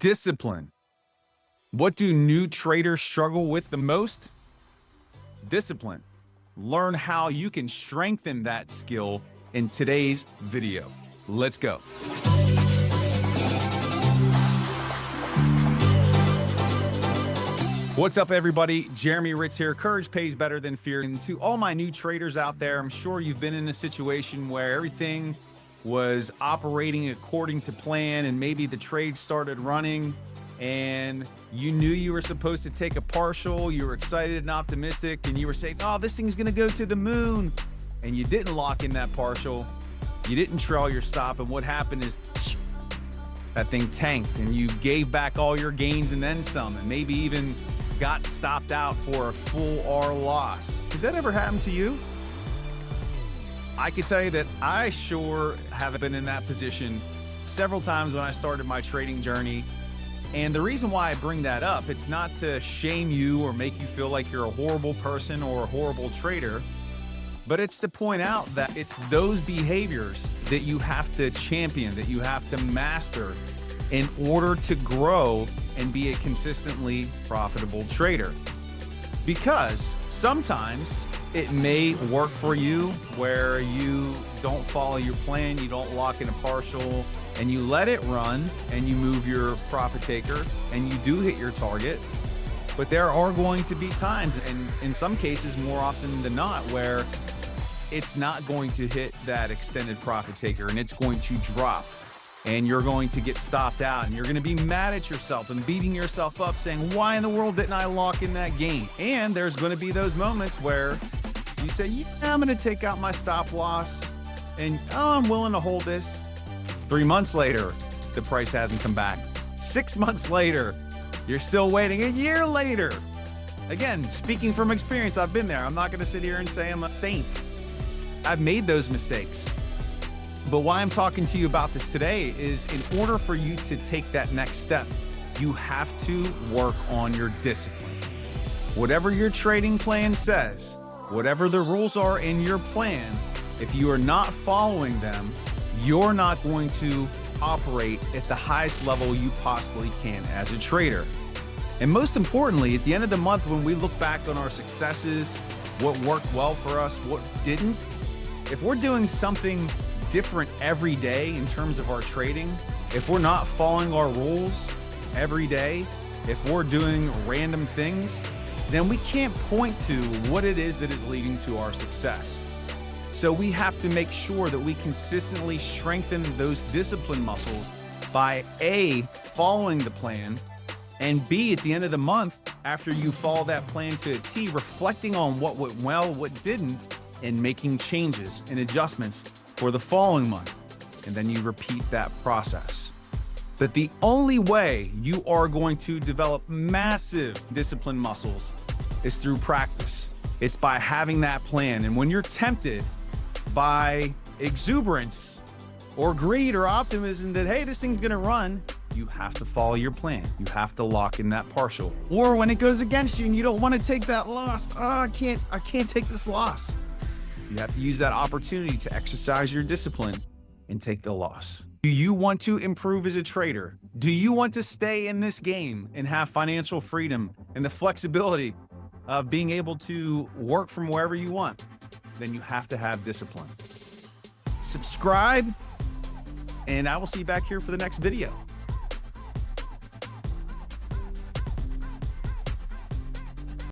Discipline. What do new traders struggle with the most? Discipline. Learn how you can strengthen that skill in today's video. Let's go. What's up, everybody? Jeremy Ritz here. Courage pays better than fear. And to all my new traders out there, I'm sure you've been in a situation where everything was operating according to plan and maybe the trade started running and you knew you were supposed to take a partial. You were excited and optimistic and you were saying, oh, this thing's going to go to the moon. And you didn't lock in that partial. You didn't trail your stop. And what happened is that thing tanked and you gave back all your gains and then some, and maybe even got stopped out for a full R loss. Has that ever happened to you? I can tell you that I sure have been in that position several times when I started my trading journey. And the reason why I bring that up, it's not to shame you or make you feel like you're a horrible person or a horrible trader, but it's to point out that it's those behaviors that you have to champion, that you have to master in order to grow and be a consistently profitable trader. Because sometimes it may work for you where you don't follow your plan, you don't lock in a partial, and you let it run and you move your profit taker and you do hit your target. But there are going to be times, and in some cases more often than not, where it's not going to hit that extended profit taker and it's going to drop and you're going to get stopped out and you're going to be mad at yourself and beating yourself up saying, why in the world didn't I lock in that gain? And there's going to be those moments where you say, yeah, I'm going to take out my stop loss and I'm willing to hold this. 3 months later, the price hasn't come back. 6 months later, you're still waiting. A year later. Again, speaking from experience, I've been there. I'm not going to sit here and say I'm a saint. I've made those mistakes. But why I'm talking to you about this today is in order for you to take that next step, you have to work on your discipline. Whatever your trading plan says, whatever the rules are in your plan, if you are not following them, you're not going to operate at the highest level you possibly can as a trader. And most importantly, at the end of the month, when we look back on our successes, what worked well for us, what didn't, if we're doing something different every day in terms of our trading, if we're not following our rules every day, if we're doing random things, then we can't point to what it is that is leading to our success. So we have to make sure that we consistently strengthen those discipline muscles by A, following the plan, and B, at the end of the month, after you follow that plan to a T, reflecting on what went well, what didn't, and making changes and adjustments for the following month. And then you repeat that process. But the only way you are going to develop massive discipline muscles is through practice. It's by having that plan. And when you're tempted by exuberance or greed or optimism that, hey, this thing's gonna run, you have to follow your plan. You have to lock in that partial. Or when it goes against you and you don't want to take that loss, I can't take this loss. You have to use that opportunity to exercise your discipline and take the loss. Do you want to improve as a trader? Do you want to stay in this game and have financial freedom and the flexibility of being able to work from wherever you want? Then you have to have discipline. Subscribe, and I will see you back here for the next video.